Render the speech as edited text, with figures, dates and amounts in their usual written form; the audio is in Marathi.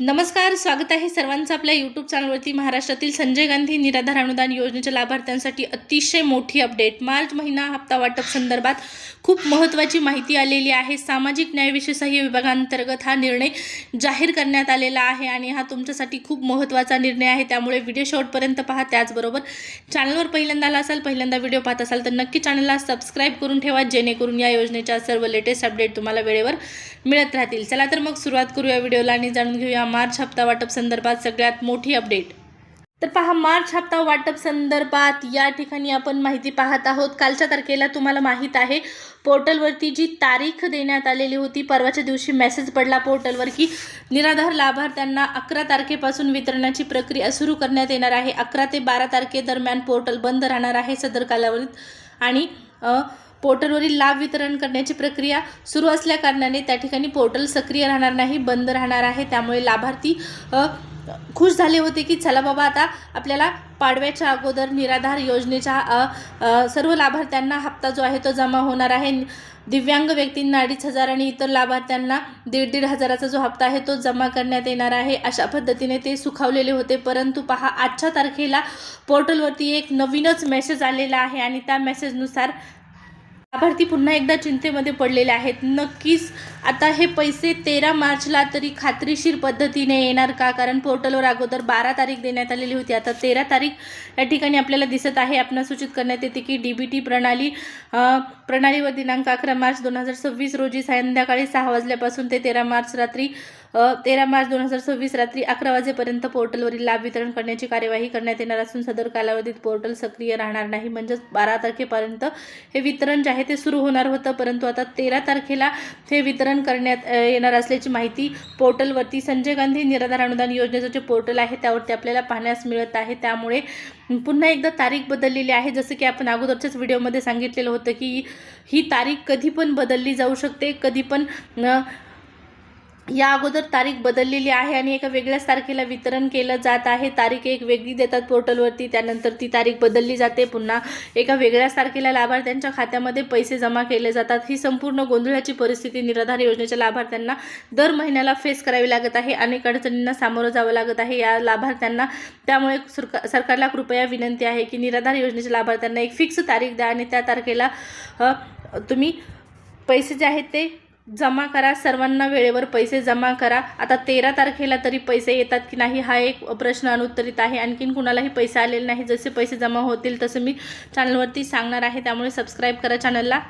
नमस्कार, स्वागत आहे सर्वांचं आपल्या यूट्यूब चॅनलवरती। महाराष्ट्रातील संजय गांधी निराधार अनुदान योजनेच्या लाभार्थ्यांसाठी अतिशय मोठी अपडेट। मार्च महिना हप्ता वाटप संदर्भात खूप महत्त्वाची माहिती आलेली आहे। सामाजिक न्याय विशेषसहाय्य विभागांतर्गत हा निर्णय जाहीर करण्यात आलेला आहे आणि हा तुमच्यासाठी खूप महत्त्वाचा निर्णय आहे, त्यामुळे व्हिडिओ शेवटपर्यंत पहा। त्याचबरोबर चॅनलवर पहिल्यांदा आला असाल, पहिल्यांदा व्हिडिओ पाहत असाल तर नक्की चॅनलला सबस्क्राईब करून ठेवा, जेणेकरून या योजनेच्या सर्व लेटेस्ट अपडेट तुम्हाला वेळेवर मिळत राहतील। चला तर मग सुरुवात करूया व्हिडिओला आणि जाणून घेऊया मार्च हप्ता वाटप संदर्भात सगळ्यात मोठी अपडेट। तर पहा, मार्च हप्ता वाटप संदर्भात या ठिकाणी आपण माहिती पाहत आहोत। कालच्या तारखेला तुम्हाला माहित आहे पोर्टलवरती जी तारीख देण्यात आलेली होती, परवाच्या दिवशी मेसेज पडला पोर्टलवर की निराधार लाभार्थ्यांना 11 तारखेपासून वितरणाची प्रक्रिया सुरू करण्यात येणार आहे। 11 ते 12 तारखेदरम्यान पोर्टल बंद राहणार आहे सदर कालावधीत आणि पोर्टलवरील लाभ वितरण करण्याची प्रक्रिया सुरू असल्या कारणाने त्या ठिकाणी पोर्टल सक्रिय राहणार नाही, बंद राहणार आहे। त्यामुळे लाभार्थी खुश झाले होते की चला बाबा, आता आपल्याला पाडव्याच्या अगोदर निराधार योजनेच्या सर्व लाभार्थ्यांना हप्ता जो आहे तो जमा होणार आहे। दिव्यांग व्यक्तींना 2,500 आणि इतर लाभार्थ्यांना 1,500 हजाराचा जो हप्ता आहे तो जमा करण्यात येणार आहे। अशा पद्धतीने ते सुखावलेले होते, परंतु पहा आजच्या तारखेला पोर्टलवरती एक नवीनच मेसेज आलेला आहे आणि त्या मेसेजनुसार लाभार्थी पुन्हा एकदा चिंतेमध्ये पडलेले आहेत। नक्कीच आता हे पैसे 13 मार्चला तरी खात्रीशीर पद्धतीने येणार का? कारण पोर्टलवर अगोदर 12 तारीख देण्यात आलेली होती, आता 13 तारीख या ठिकाणी आपल्याला दिसत आहे। आपण सूचित करण्यात येते की डीबीटी प्रणालीवर दिनांक 11 मार्च 2026 रोजी संध्याकाळी 6 वाजल्यापासून ते 13 मार्च 2026 रात्री 11 वाजेपर्यंत पोर्टलवरील लाभ वितरण करण्याची कार्यवाही करण्यात येणार असून सदर कालावधीत पोर्टल सक्रिय राहणार नाही। म्हणजे 12 तारखेपर्यंत हे वितरण जे आहे ते सुरू होणार होतं, परंतु आता 13 तारखेला हे वितरण करण्यात येणार असल्याची माहिती पोर्टलवरती संजय गांधी निराधार अनुदान योजनेचं जे पोर्टल आहे त्यावरती आपल्याला पाहण्यास मिळत आहे। त्यामुळे पुन्हा एकदा तारीख बदललेली आहे। जसं की आपण अगोदरच्याच व्हिडिओमध्ये सांगितलेलं होतं की ही तारीख कधी पण बदलली जाऊ शकते, कधी पण या अगोदर तारीख बदललेली आहे आणि एका वेगळ्याच तारखेला वितरण केलं जात आहे। तारीख एक वेगळी देतात पोर्टलवरती, त्यानंतर ती तारीख बदलली जाते, पुन्हा एका वेगळ्याच तारखेला लाभार्थ्यांच्या खात्यामध्ये पैसे जमा केले जातात। ही संपूर्ण गोंधळाची परिस्थिती निराधार योजनेच्या लाभार्थ्यांना दर महिन्याला फेस करावी लागत आहे। अनेक अडचणींना सामोरं जावं लागत आहे या लाभार्थ्यांना। त्यामुळे सरकारला कृपया विनंती आहे की निराधार योजनेच्या लाभार्थ्यांना एक फिक्स तारीख द्या आणि त्या तारखेला तुम्ही पैसे जे आहेत ते जमा करा, सर्वांना वेळेवर पैसे जमा करा। आता 13 तारखेला तरी पैसे येतात की नाही हा एक प्रश्न अनुत्तरित आहे। आणखीन कुणालाही पैसे आलेले नाही, जसे पैसे जमा होतील तसं मी चॅनलवरती सांगणार आहे, त्यामुळे सबस्क्राईब करा चॅनलला।